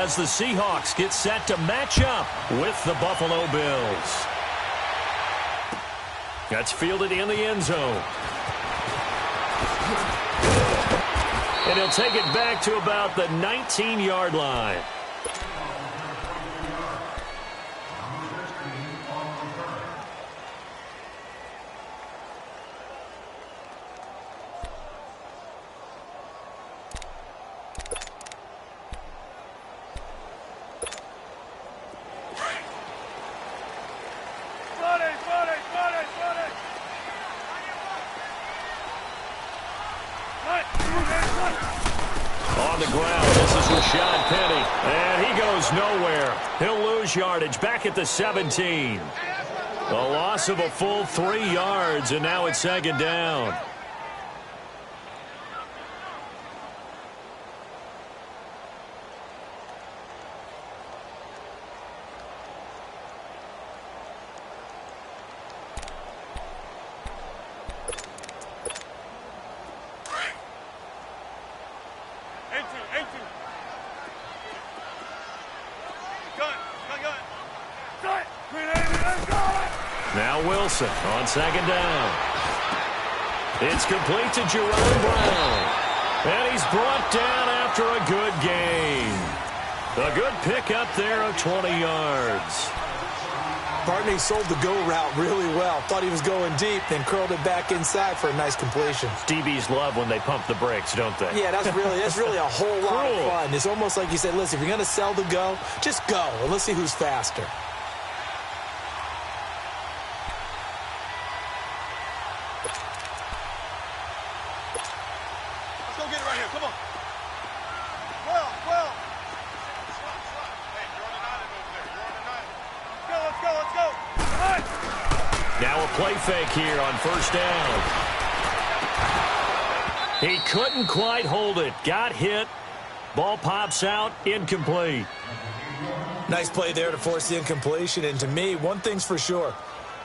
as the Seahawks get set to match up with the Buffalo Bills. That's fielded in the end zone. And he'll take it back to about the 19-yard line. On the ground, this is Rashad Penny, and he goes nowhere. He'll lose yardage back at the 17. A loss of a full 3 yards, and now it's second down. Now Wilson on second down. It's complete to Jerome Brown. And he's brought down after a good gain. A good pickup there of 20 yards. Barney sold the go route really well. Thought he was going deep, then curled it back inside for a nice completion. DBs love when they pump the brakes, don't they? Yeah, that's really a whole lot of fun. It's almost like you said, listen, if you're going to sell the go, just go, and let's see who's faster. Let's go get it right here. Come on. Well. Hey, you're on the 9 over there. You're on the 9. Let's go. Now a play fake here on first down. He couldn't quite hold it. Got hit. Ball pops out. Incomplete. Nice play there to force the incompletion. And to me, one thing's for sure.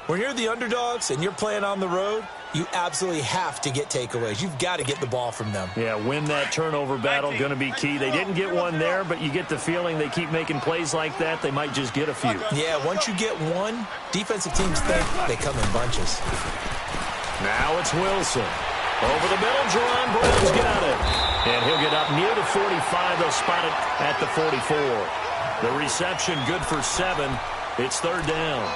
When you're the underdogs and you're playing on the road, you absolutely have to get takeaways. You've got to get the ball from them. Yeah, win that turnover battle, going to be key. They didn't get one there, but you get the feeling they keep making plays like that, they might just get a few. Yeah, once you get one, defensive teams think they come in bunches. Now it's Wilson. Over the middle, Jerome Brown's got it. And he'll get up near the 45. They'll spot it at the 44. The reception good for 7. It's third down.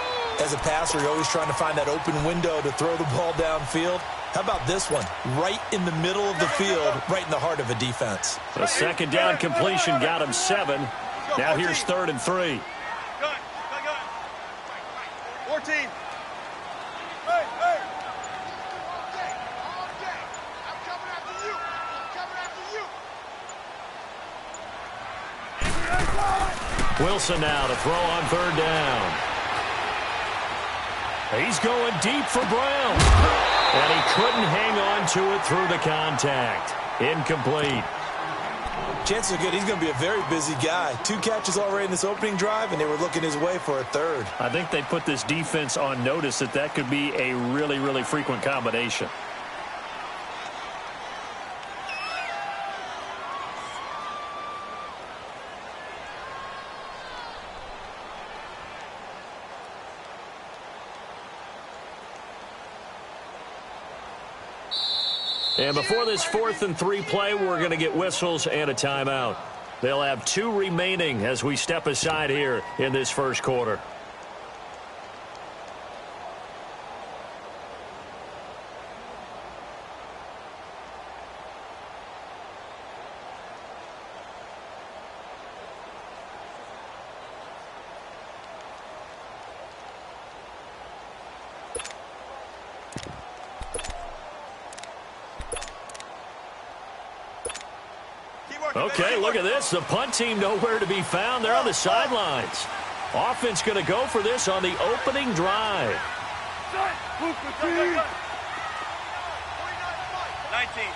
As a passer, you're always trying to find that open window to throw the ball downfield. How about this one? Right in the middle of the field, right in the heart of a defense. A second down completion got him 7. Now here's 3rd and 3. Gun. 14. Hey. I'm coming after you. Wilson now to throw on 3rd down. He's going deep for Brown. And he couldn't hang on to it through the contact. Incomplete. Chances are good he's going to be a very busy guy. 2 catches already in this opening drive, and they were looking his way for a 3rd. I think they put this defense on notice that could be a really, really frequent combination. And before this 4th and 3 play, we're going to get whistles and a timeout. They'll have 2 remaining as we step aside here in this first quarter. Okay, look at this. The punt team nowhere to be found. They're on the sidelines. Offense going to go for this on the opening drive. 19.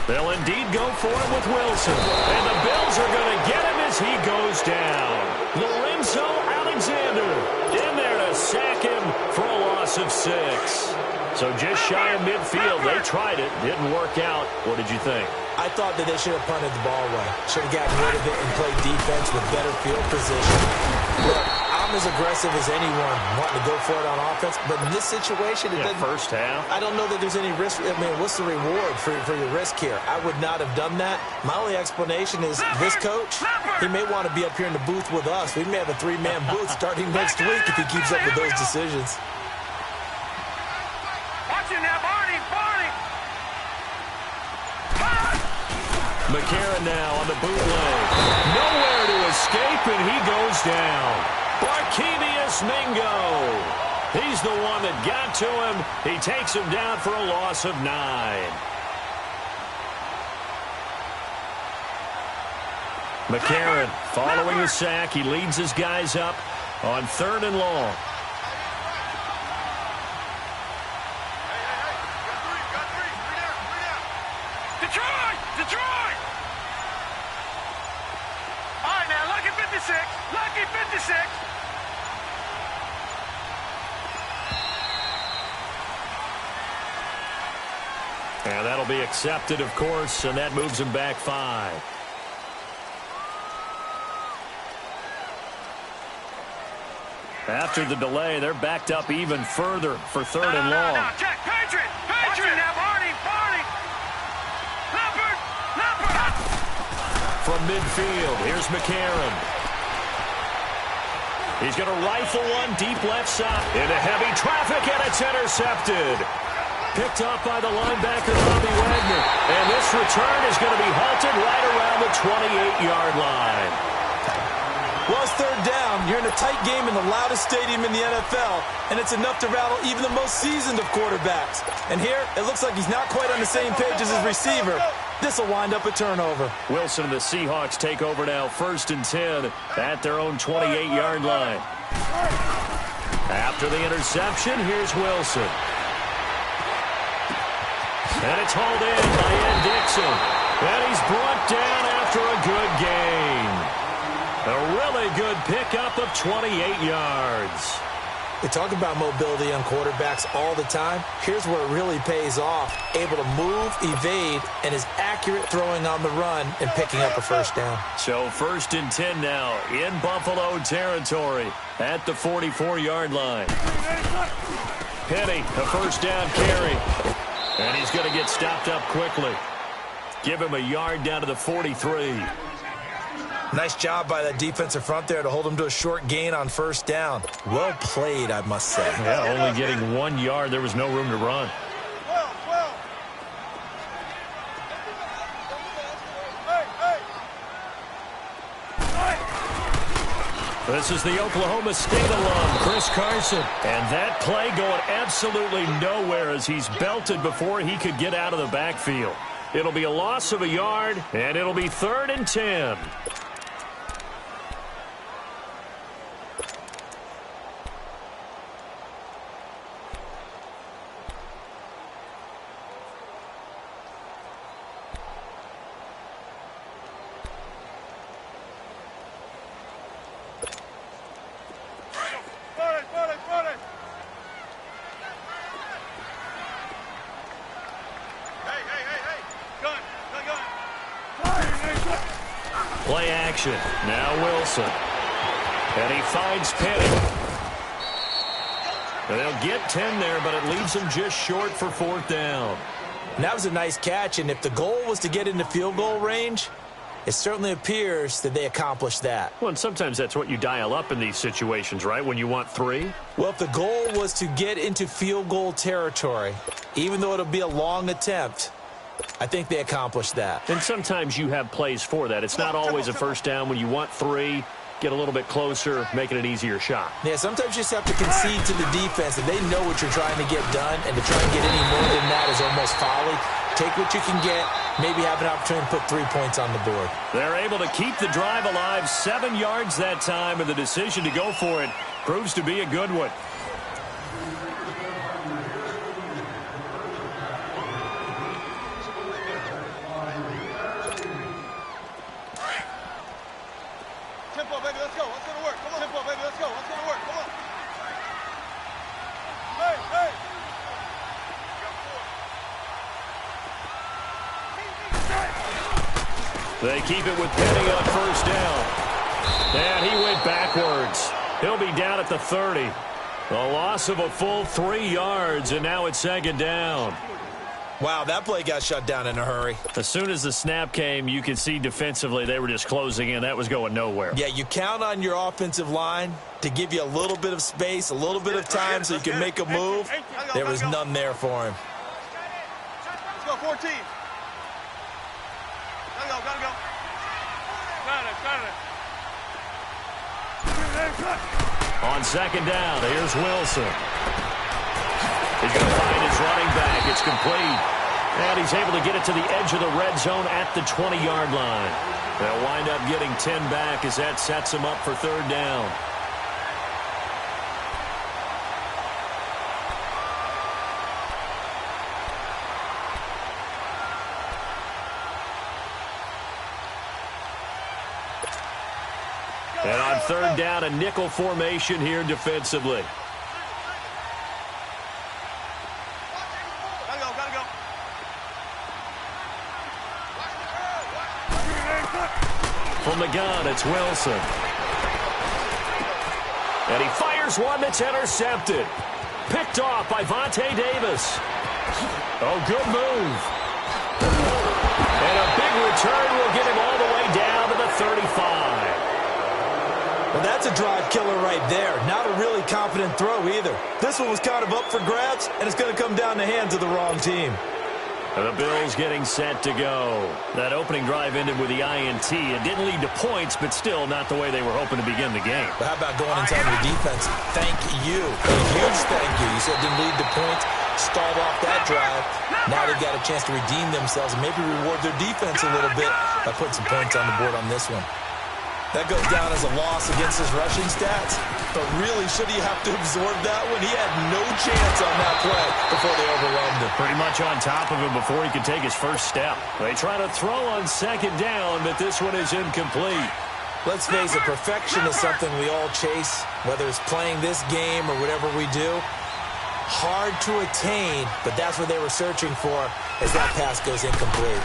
They'll indeed go for it with Wilson. And the Bills are going to get him as he goes down. Lorenzo Alexander loss of 6. So just shy of midfield. They tried it. Didn't work out. What did you think? I thought that they should have punted the ball away. Should have gotten rid of it and played defense with better field position. Look, I'm as aggressive as anyone wanting to go for it on offense, but in this situation, it doesn't. First half. I don't know that there's any risk. I mean, what's the reward for your risk here? I would not have done that. My only explanation is this coach, he may want to be up here in the booth with us. We may have a 3-man booth starting next week if he keeps up with those decisions. Watch it now, Barney. McCarron now on the bootleg. Nowhere to escape, and he goes down. Barkevius Mingo. He's the one that got to him. He takes him down for a loss of 9. McCarron following the sack. He leads his guys up on 3rd and long. Detroit! All right, now, lucky 56. Lucky 56. And that'll be accepted, of course, and that moves him back 5. After the delay, they're backed up even further for 3rd and long. No, check. Patriot! Now, Barney! From midfield, here's McCarron. He's going to rifle one deep left side into heavy traffic, and it's intercepted. Picked up by the linebacker, Bobby Wagner. And this return is going to be halted right around the 28-yard line. Well, it's 3rd down. You're in a tight game in the loudest stadium in the NFL, and it's enough to rattle even the most seasoned of quarterbacks. And here, it looks like he's not quite on the same page as his receiver. This will wind up a turnover. Wilson and the Seahawks take over now, 1st and 10 at their own 28-yard line. After the interception, here's Wilson. And it's hauled in by Ed Dixon. And he's brought down after a good gain. A really good pickup of 28 yards. We talk about mobility on quarterbacks all the time. Here's where it really pays off. Able to move, evade, and is accurate throwing on the run and picking up a 1st down. So 1st and 10 now in Buffalo territory at the 44-yard line. Penny, a 1st down carry. And he's going to get stopped up quickly. Give him a yard down to the 43. Nice job by that defensive front there to hold him to a short gain on 1st down. Well played, I must say. Yeah, only getting 1 yard. There was no room to run. This is the Oklahoma State alum, Chris Carson. And that play going absolutely nowhere as he's belted before he could get out of the backfield. It'll be a loss of a yard, and it'll be 3rd and 10. Play action. Now Wilson. And he finds Penny. And they'll get 10 there, but it leaves him just short for 4th down. And that was a nice catch, and if the goal was to get into field goal range, it certainly appears that they accomplished that. Well, and sometimes that's what you dial up in these situations, right, when you want 3? Well, if the goal was to get into field goal territory, even though it'll be a long attempt, I think they accomplished that. And sometimes you have plays for that. It's not always a 1st down. When you want 3, get a little bit closer, make it an easier shot. Yeah, sometimes you just have to concede to the defense, and they know what you're trying to get done, and to try and get any more than that is almost folly. Take what you can get, maybe have an opportunity to put 3 points on the board. They're able to keep the drive alive, 7 yards that time, and the decision to go for it proves to be a good one. Tempo, baby, let's go. What's going to work? Come on. Tempo, baby, let's go. What's going to work? Come on. Hey, They keep it with Penny on first down. And he went backwards. He'll be down at the 30. A loss of a full 3 yards, and now it's second down. Wow, that play got shut down in a hurry. As soon as the snap came, you could see defensively they were just closing in. That was going nowhere. Yeah, you count on your offensive line to give you a little bit of space, a little bit of time so you can make a move. There was none there for him. Let's go, 14. Gotta go. Got it. On second down, here's Wilson. He's going to find his running back. It's complete. And he's able to get it to the edge of the red zone at the 20-yard line. They'll wind up getting 10 back as that sets him up for third down. And on third down, a nickel formation here defensively. Gotta go. From the gun, it's Wilson. And he fires one that's intercepted. Picked off by Vontae Davis. Oh, good move. And a big return will get him all the way down to the 35. Well, that's a drive killer right there. Not a really confident throw either. This one was kind of up for grabs, and it's going to come down the hands of the wrong team. The Bills getting set to go. That opening drive ended with the INT. It didn't lead to points, but still not the way they were hoping to begin the game. But how about going inside the defense? Thank you. A huge thank you. You said it didn't lead to points. Stalled off that drive. Now they've got a chance to redeem themselves and maybe reward their defense a little bit by putting some points on the board on this one. That goes down as a loss against his rushing stats. But really, should he have to absorb that one? He had no chance on that play before they overwhelmed him. Pretty much on top of him before he could take his first step. They try to throw on second down, but this one is incomplete. Let's face it, perfection is something we all chase, whether it's playing this game or whatever we do. Hard to attain, but that's what they were searching for as that pass goes incomplete.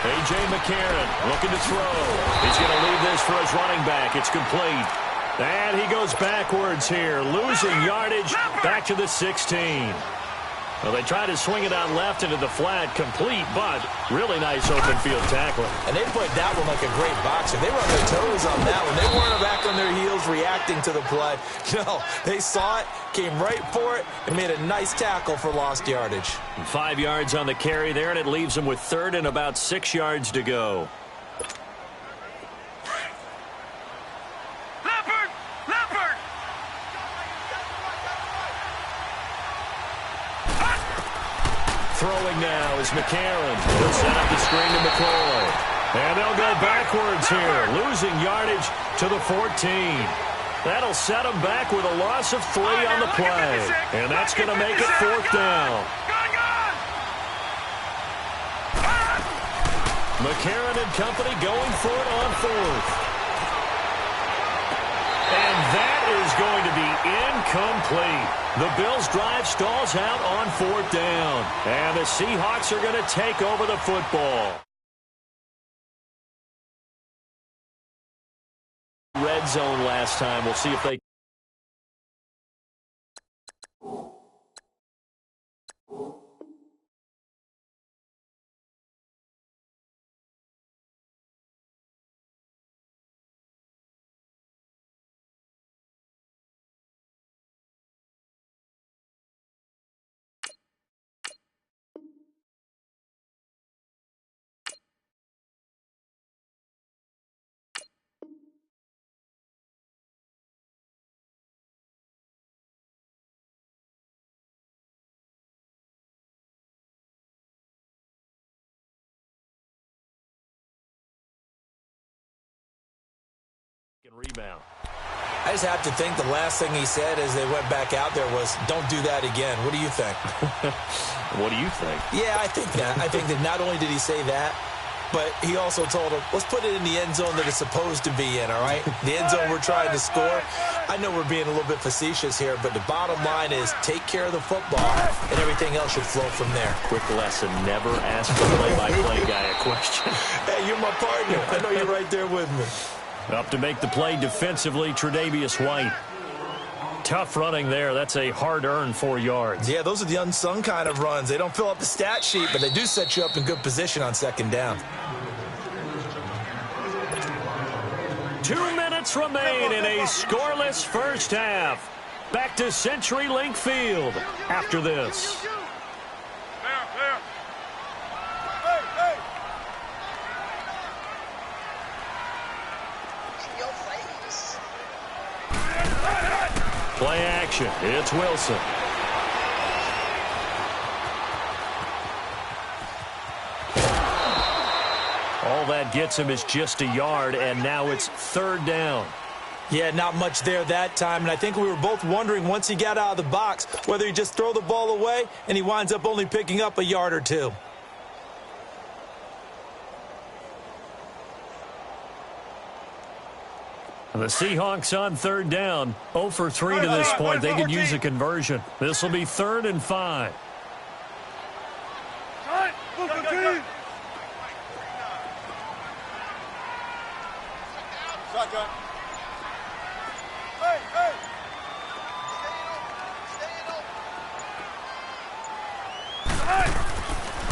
A.J. McCarron looking to throw. He's going to leave this for his running back. It's complete. And he goes backwards here, losing yardage back to the 16. Well, they tried to swing it out left into the flat, complete, but really nice open field tackling. And they played that one like a great boxer. They were on their toes on that one. They weren't back on their heels reacting to the play. No, they saw it, came right for it, and made a nice tackle for lost yardage. 5 yards on the carry there, and it leaves them with third and about 6 yards to go. Throwing now is McCarron. He'll set up the screen to McCoy. And they'll go backwards here, losing yardage to the 14. That'll set them back with a loss of 3 on the play. And that's going to make it fourth down. McCarron and company going for it on fourth. And that is going to be incomplete. The Bills' drive stalls out on fourth down. And the Seahawks are going to take over the football. Red zone last time. We'll see if they... Rebound. I just have to think the last thing he said as they went back out there was, don't do that again. What do you think? What do you think? Yeah, I think that. I think that not only did he say that, but he also told him, let's put it in the end zone that it's supposed to be in, all right? The end zone we're trying to score. I know we're being a little bit facetious here, but the bottom line is take care of the football, and everything else should flow from there. Quick lesson, never ask the play-by-play guy a question. Hey, you're my partner. I know you're right there with me. Up to make the play defensively, Tre'Davious White. Tough running there. That's a hard-earned 4 yards. Yeah, those are the unsung kind of runs. They don't fill up the stat sheet, but they do set you up in good position on second down. 2 minutes remain in a scoreless first half. Back to CenturyLink Field after this. Play action. It's Wilson. All that gets him is just a yard, and now it's third down. Yeah, not much there that time, and I think we were both wondering once he got out of the box whether he just throw the ball away and he winds up only picking up a yard or two. The Seahawks on third down. 0 for 3 to this point. They could use a conversion. This will be 3rd and 5.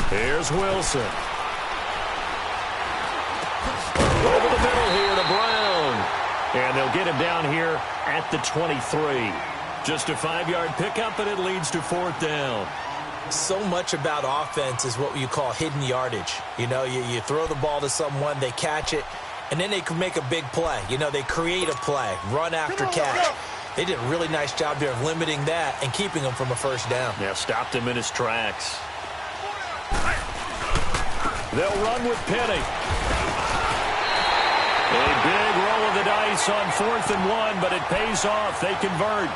Here's Wilson. Over the middle here to Brown. And they'll get him down here at the 23. Just a 5-yard pickup, and it leads to 4th down. So much about offense is what you call hidden yardage. You know, you throw the ball to someone, they catch it, and then they can make a big play. You know, they create a play, run after catch. They did a really nice job there of limiting that and keeping him from a first down. Yeah, stopped him in his tracks. They'll run with Penny. A big roll of the dice on 4th and 1, but it pays off. They convert.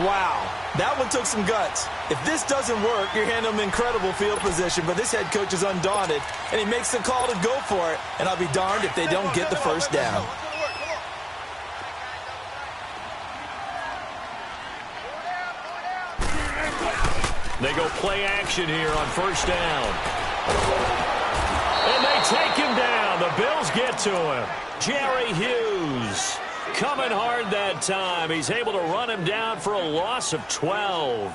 Wow, that one took some guts. If this doesn't work, you're handing them incredible field position, but this head coach is undaunted, and he makes the call to go for it, and I'll be darned if they don't get the first down. They go play action here on first down. And they take him down. The Bills get to him. Jerry Hughes coming hard that time. He's able to run him down for a loss of 12.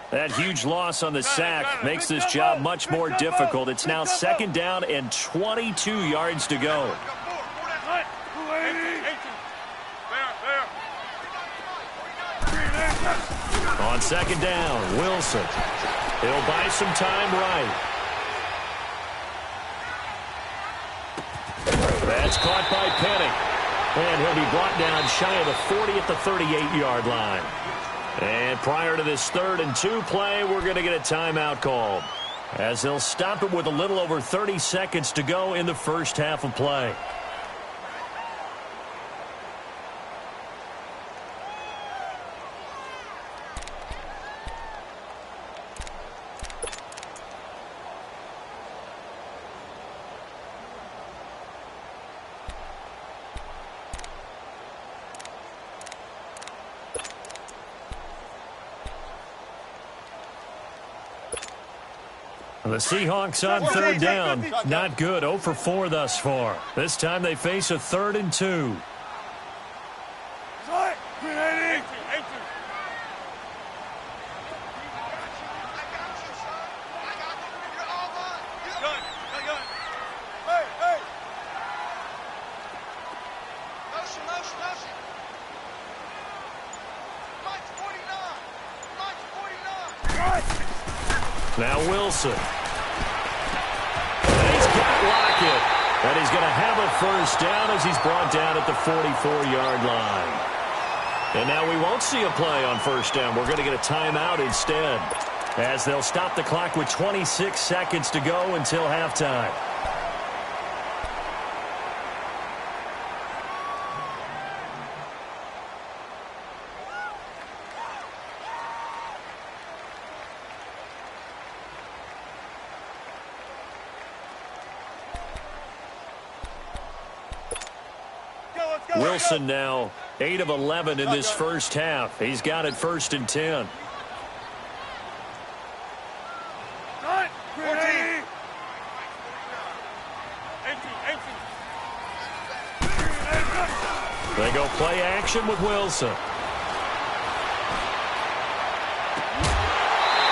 That huge loss on the sack makes this job much more difficult. It's now 2nd down and 22 yards to go. On 2nd down, Wilson. He'll buy some time right. That's caught by Penny. And he'll be brought down shy of the 40 at the 38-yard line. And prior to this 3rd and 2 play, we're going to get a timeout called, as they'll stop it with a little over 30 seconds to go in the first half of play. The Seahawks on 3rd down. Not good. 0 for 4 thus far. This time they face a 3rd and 2. Now Wilson. And he's got Lockett. And he's going to have a first down as he's brought down at the 44-yard line. And now we won't see a play on first down. We're going to get a timeout instead, as they'll stop the clock with 26 seconds to go until halftime. Wilson now 8 of 11 in this first half. He's got it 1st and 10. 14. They go play action with Wilson.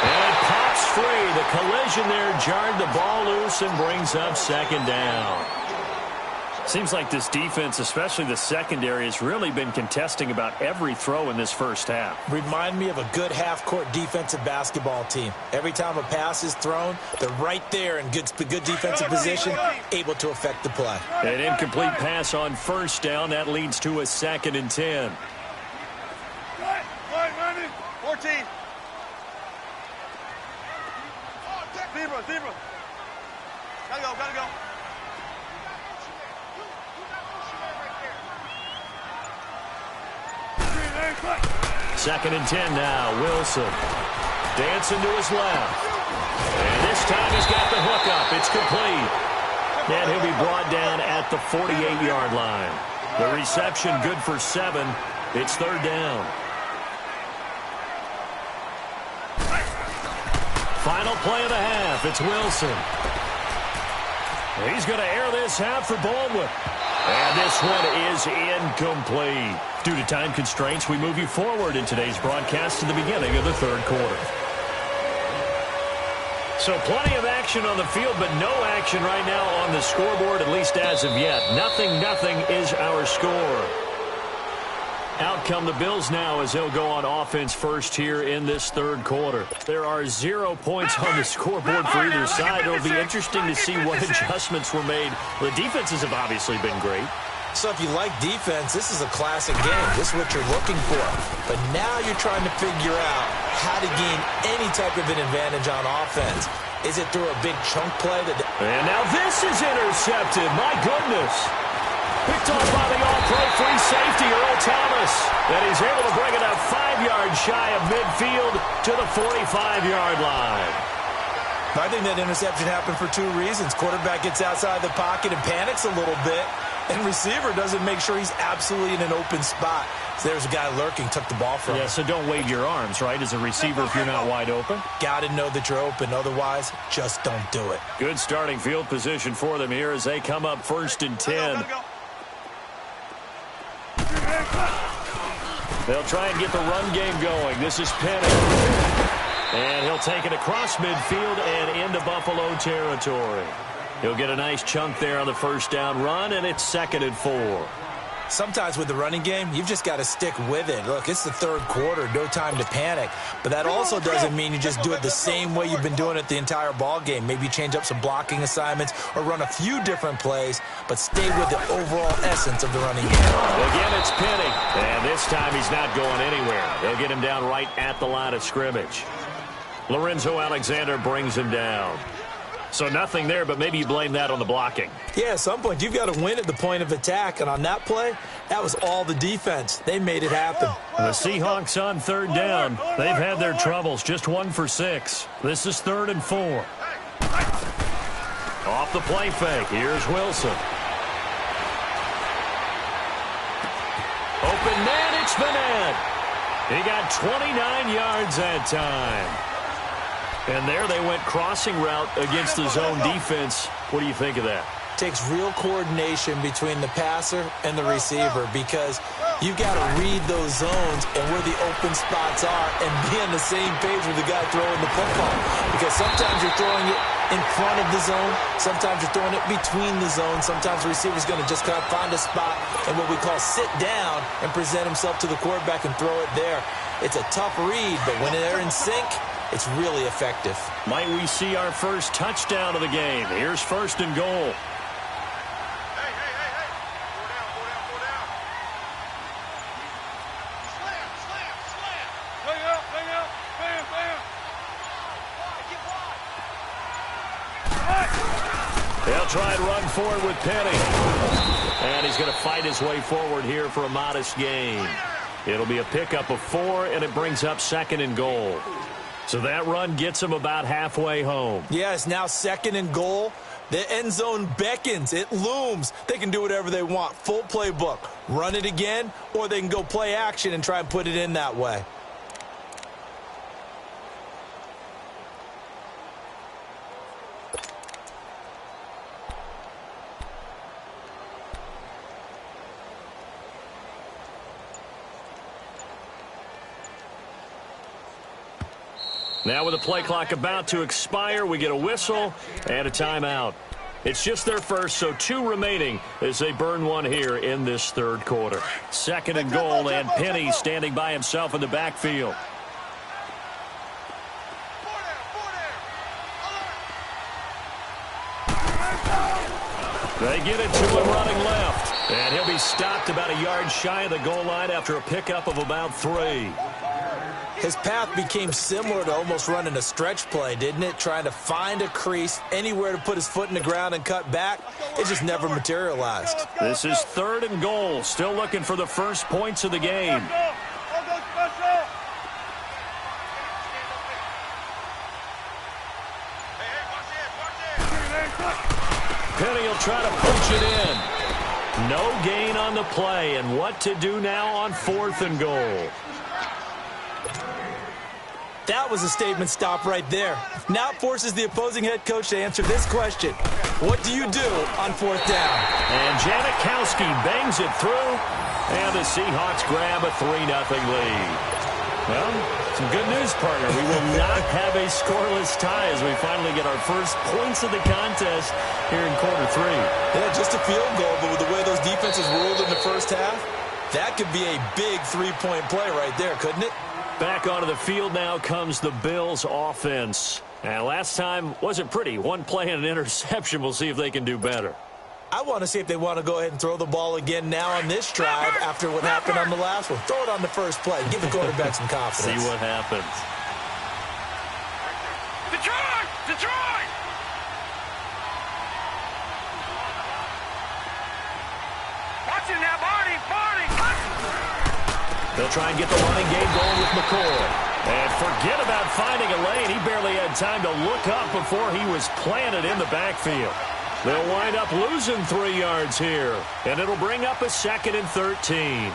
And it pops free. The collision there jarred the ball loose and brings up 2nd down. Seems like this defense, especially the secondary, has really been contesting about every throw in this first half. Remind me of a good half-court defensive basketball team. Every time a pass is thrown, they're right there in good defensive position, able to affect the play. An incomplete pass on 1st down. That leads to a 2nd and 10. 14. Zebra. Gotta go. 2nd and 10 now. Wilson dancing to his left. And this time he's got the hook up. It's complete. And he'll be brought down at the 48-yard line. The reception good for 7. It's 3rd down. Final play of the half. It's Wilson. He's going to air this out for Baldwin. And this one is incomplete. Due to time constraints, we move you forward in today's broadcast to the beginning of the 3rd quarter. So plenty of action on the field, but no action right now on the scoreboard, at least as of yet. 0-0 is our score. Out come the Bills now as they'll go on offense first here in this 3rd quarter. There are 0 points on the scoreboard for either side. It'll be interesting to see what adjustments were made. The defenses have obviously been great. So if you like defense, this is a classic game. This is what you're looking for. But now you're trying to figure out how to gain any type of an advantage on offense. Is it through a big chunk play? And now this is intercepted. My goodness. Picked off by the all-pro free safety, Earl Thomas. And he's able to bring it up 5 yards shy of midfield to the 45-yard line. I think that interception happened for 2 reasons. Quarterback gets outside the pocket and panics a little bit. And receiver doesn't make sure he's absolutely in an open spot. So there's a guy lurking, took the ball from him. Yeah, so don't wave your arms, right, as a receiver if you're not wide open. Got to know that you're open. Otherwise, just don't do it. Good starting field position for them here as they come up 1st and 10. They'll try and get the run game going. This is Penny. And he'll take it across midfield and into Buffalo territory. He'll get a nice chunk there on the 1st down run, and it's 2nd and 4. Sometimes with the running game, you've just got to stick with it. Look, it's the 3rd quarter, no time to panic. But that also doesn't mean you just do it the same way you've been doing it the entire ball game. Maybe change up some blocking assignments or run a few different plays, but stay with the overall essence of the running game. Again, it's Penny, and this time he's not going anywhere. They'll get him down right at the line of scrimmage. Lorenzo Alexander brings him down. So nothing there, but maybe you blame that on the blocking. Yeah, at some point, you've got to win at the point of attack. And on that play, that was all the defense. They made it happen. The Seahawks on 3rd down. They've had their troubles. Just 1 for 6. This is 3rd and 4. Off the play fake. Here's Wilson. Open man, it's Bennett. He got 29 yards that time. And there they went crossing route against the zone defense. What do you think of that? Takes real coordination between the passer and the receiver because you've got to read those zones and where the open spots are and be on the same page with the guy throwing the football. Because sometimes you're throwing it in front of the zone. Sometimes you're throwing it between the zones. Sometimes the receiver's going to just kind of find a spot and what we call sit down and present himself to the quarterback and throw it there. It's a tough read, but when they're in sync, it's really effective. Might we see our first touchdown of the game? Here's 1st and goal. Hey. Go down. Slam. Bam. They'll try and run forward with Penny. And he's going to fight his way forward here for a modest gain. It'll be a pickup of 4, and it brings up 2nd and goal. So that run gets him about halfway home. Yeah, it's now 2nd and goal. The end zone beckons. It looms. They can do whatever they want. Full playbook. Run it again, or they can go play action and try and put it in that way. Now with the play clock about to expire, we get a whistle and a timeout. It's just their first, so 2 remaining as they burn one here in this third quarter. Second and goal, and Penny standing by himself in the backfield. They get it to him running left, and he'll be stopped about a yard shy of the goal line after a pickup of about 3. His path became similar to almost running a stretch play, didn't it? Trying to find a crease, anywhere to put his foot in the ground and cut back. It just never materialized. This is third and goal. Still looking for the first points of the game. Penny will try to punch it in. No gain on the play, and what to do now on 4th and goal. That was a statement stop right there. Now it forces the opposing head coach to answer this question. What do you do on 4th down? And Janikowski bangs it through, and the Seahawks grab a 3-0 lead. Well, some good news, partner. We will not have a scoreless tie as we finally get our first points of the contest here in quarter 3. Yeah, just a field goal, but with the way those defenses ruled in the first half, that could be a big 3-point play right there, couldn't it? Back onto the field now comes the Bills offense. And last time wasn't pretty. One play and an interception. We'll see if they can do better. I want to see if they want to go ahead and throw the ball again now on this drive after what happened on the last one. Throw it on the first play. Give the quarterback some confidence. See what happens. Detroit! Detroit! Watch it now, Barney! Barney! They'll try and get the running game going with McCoy. And forget about finding a lane. He barely had time to look up before he was planted in the backfield. They'll wind up losing 3 yards here. And it'll bring up a 2nd and 13.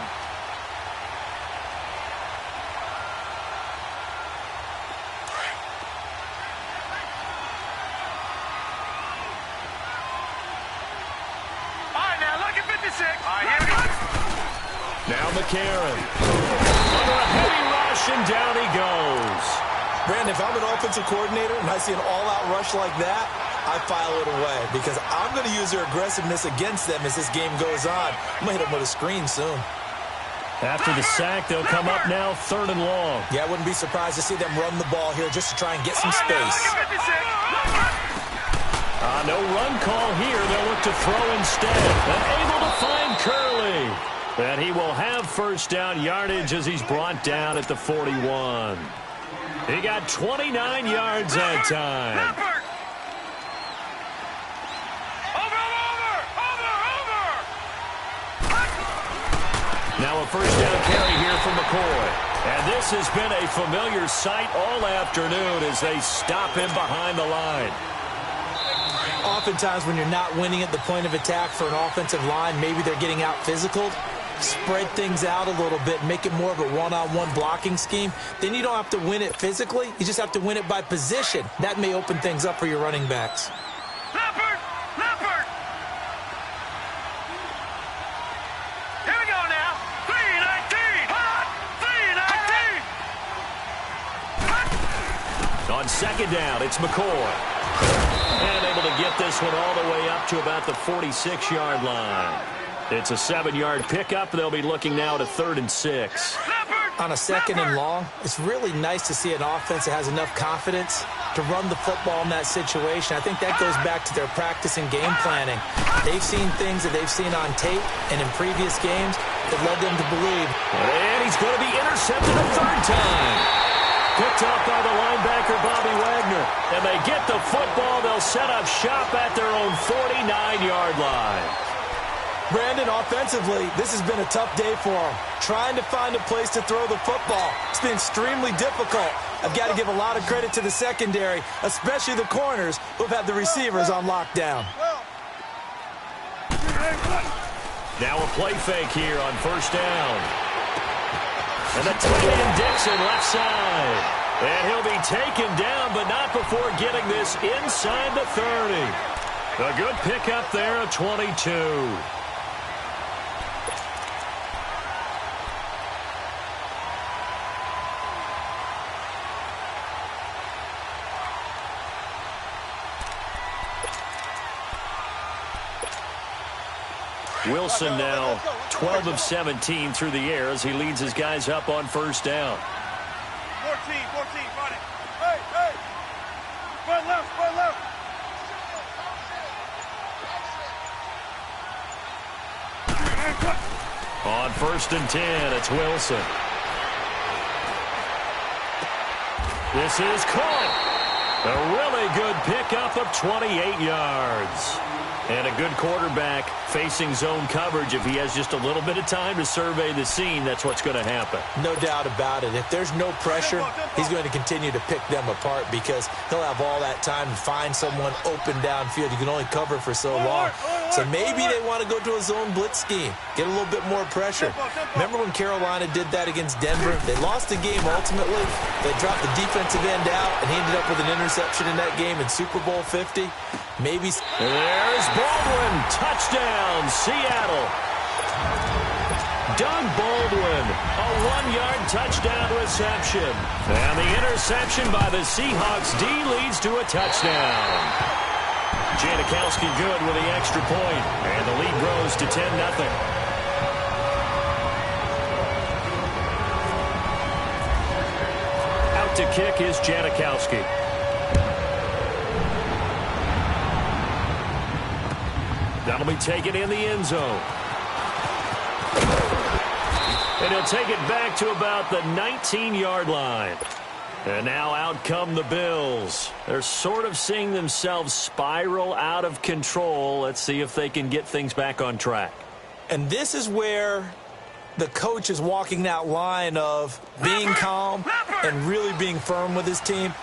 All right, now look at 56. All right, here we go. Now McCarron. Under a heavy rush, and down he goes. Brandon, if I'm an offensive coordinator and I see an all-out rush like that, I file it away because I'm going to use their aggressiveness against them as this game goes on. I'm going to hit them with a screen soon. After the sack, they'll come up now 3rd and long. Yeah, I wouldn't be surprised to see them run the ball here just to try and get some All right, now space. look at 56. No run call here. They'll look to throw instead. And able to find Curley. And he will have first down yardage as he's brought down at the 41. He got 29 yards that time. Leopard. Over. Now a first down carry here from McCoy. And this has been a familiar sight all afternoon as they stop him behind the line. Oftentimes when you're not winning at the point of attack for an offensive line, maybe they're getting out physical. Spread things out a little bit, make it more of a one-on-one blocking scheme. Then you don't have to win it physically. You just have to win it by position. That may open things up for your running backs. Leopard. Leopard. Here we go now. 3-19. Hot. 3-19. On 2nd down, it's McCoy. And able to get this one all the way up to about the 46-yard line. It's a 7-yard pickup. They'll be looking now to 3rd and 6. On a 2nd and long, it's really nice to see an offense that has enough confidence to run the football in that situation. I think that goes back to their practice and game planning. They've seen things that they've seen on tape and in previous games that led them to believe. And he's going to be intercepted a 3rd time. Picked up by the linebacker, Bobby Wagner. And they get the football. They'll set up shop at their own 49-yard line. Brandon, offensively, this has been a tough day for him. Trying to find a place to throw the football. It's been extremely difficult. I've got to give a lot of credit to the secondary, especially the corners who've had the receivers on lockdown. Now a play fake here on first down. And the tight end Dixon left side. And he'll be taken down, but not before getting this inside the 30. A good pickup there at 22. Wilson now 12 of 17 through the air as he leads his guys up on first down. 14, run it. Hey. Run left. On first and 10, it's Wilson. This is caught. A really good pickup of 28 yards. And a good quarterback facing zone coverage. If he has just a little bit of time to survey the scene, that's what's going to happen. No doubt about it. If there's no pressure, he's going to continue to pick them apart because he'll have all that time to find someone open downfield. You can only cover for so long. So maybe they want to go to a zone blitz scheme, get a little bit more pressure. Remember when Carolina did that against Denver? They lost the game ultimately. They dropped the defensive end out, and he ended up with an interception in that game in Super Bowl 50. Maybe. There's Baldwin. Touchdown, Seattle. Doug Baldwin, a 1-yard touchdown reception. And the interception by the Seahawks D leads to a touchdown. Janikowski good with the extra point, and the lead grows to 10-0. Out to kick is Janikowski. That'll be taken in the end zone. And he'll take it back to about the 19-yard line. And now out come the Bills. They're sort of seeing themselves spiral out of control. Let's see if they can get things back on track. And this is where the coach is walking that line of being calm and really being firm with his team.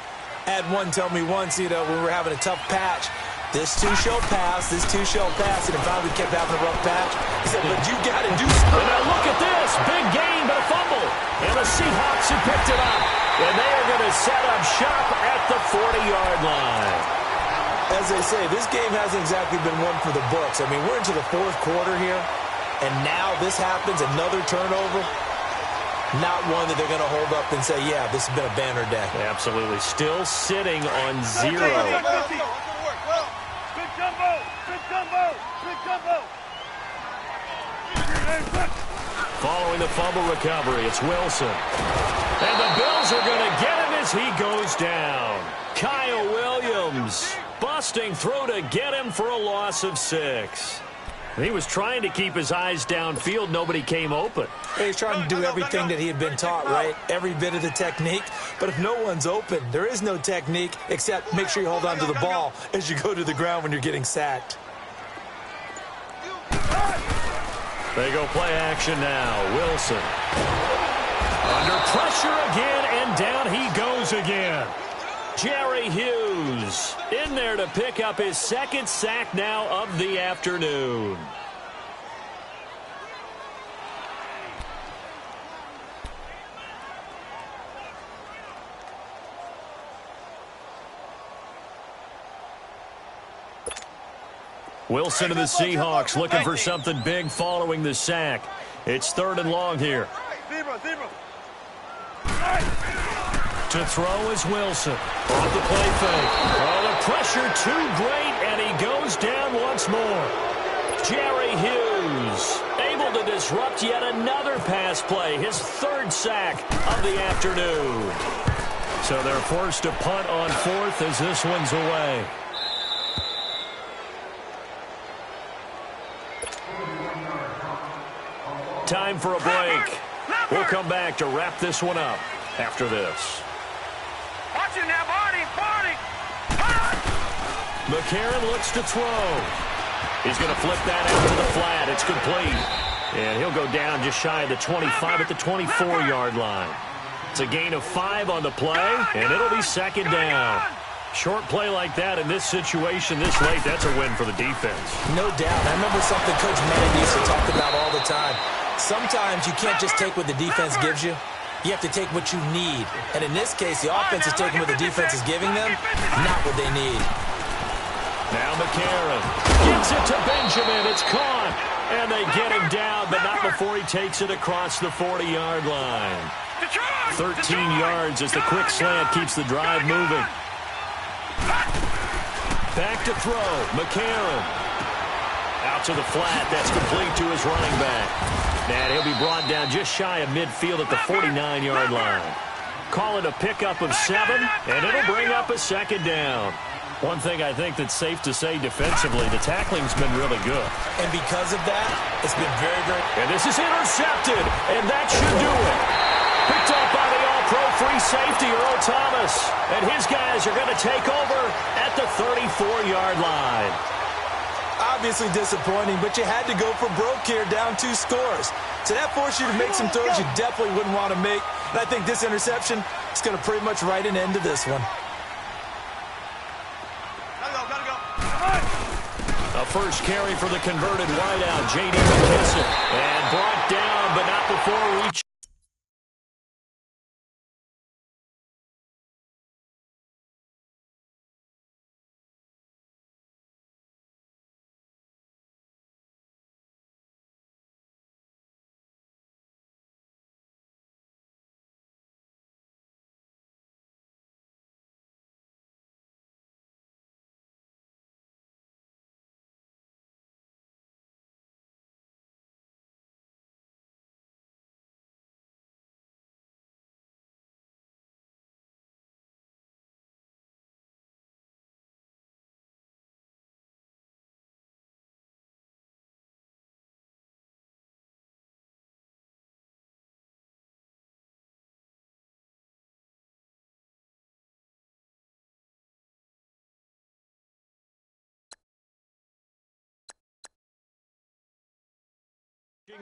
I had one tell me once, when we were having a tough patch, this too shall pass, and if finally we kept having a rough patch, he said, but you got to do something. And now look at this, big gain, but a fumble. And the Seahawks have picked it up, and they are going to set up shop at the 40-yard line. As they say, this game hasn't exactly been one for the books. I mean, we're into the fourth quarter here, and now this happens, another turnover. Not one that they're going to hold up and say, yeah, this has been a banner day. Absolutely. Still sitting on 0. Following the fumble recovery, it's Wilson. And the Bills are going to get him as he goes down. Kyle Williams busting through to get him for a loss of 6. He was trying to keep his eyes downfield. Nobody came open. He's trying to do everything that he had been taught, right? Every bit of the technique. But if no one's open, there is no technique except make sure you hold on to the ball as you go to the ground when you're getting sacked. They go play action now. Wilson. Under pressure again, and down he goes again. Jerry Hughes in there to pick up his second sack now of the afternoon. Wilson to the Seahawks looking for something big following the sack. It's 3rd and long here. To throw is Wilson. Off the play fake. Oh, the pressure too great, and he goes down once more. Jerry Hughes able to disrupt yet another pass play. His 3rd sack of the afternoon. So they're forced to punt on 4th as this one's away. Time for a break. We'll come back to wrap this one up after this. Watch it now, Barney. McCarron looks to throw. He's going to flip that out to the flat. It's complete. And he'll go down just shy of the 25 at the 24-yard line. It's a gain of 5 on the play, and it'll be second down. Short play like that in this situation this late, that's a win for the defense. No doubt. I remember something Coach Manning used to talk about all the time. Sometimes you can't just take what the defense gives you. You have to take what you need. And in this case, the offense is taking what the defense is giving them, not what they need. Now McCarron gets it to Benjamin. It's caught. And they get him down, but not before he takes it across the 40-yard line. 13 yards as the quick slant keeps the drive moving. Back to throw. McCarron. Out to the flat. That's complete to his running back. And he'll be brought down just shy of midfield at the 49-yard line. Call it a pickup of 7, and it'll bring up a second down. One thing I think that's safe to say defensively, the tackling's been really good. And because of that, it's been very, very... And this is intercepted, and that should do it. Picked up by the all-pro free safety, Earl Thomas. And his guys are going to take over at the 34-yard line. Obviously disappointing, but you had to go for broke here, down 2 scores. So that forced you to make some throws you definitely wouldn't want to make. And I think this interception is going to pretty much write an end to this one. A first carry for the converted wideout, J.D. McKissick. And brought down, but not before reaching.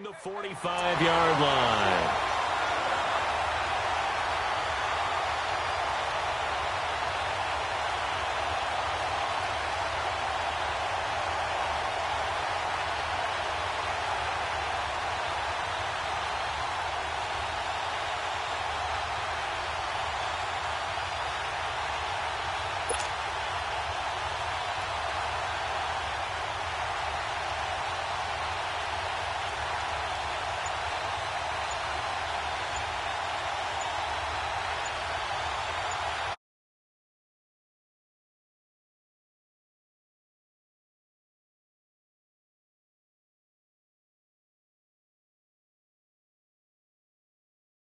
The 45-yard line.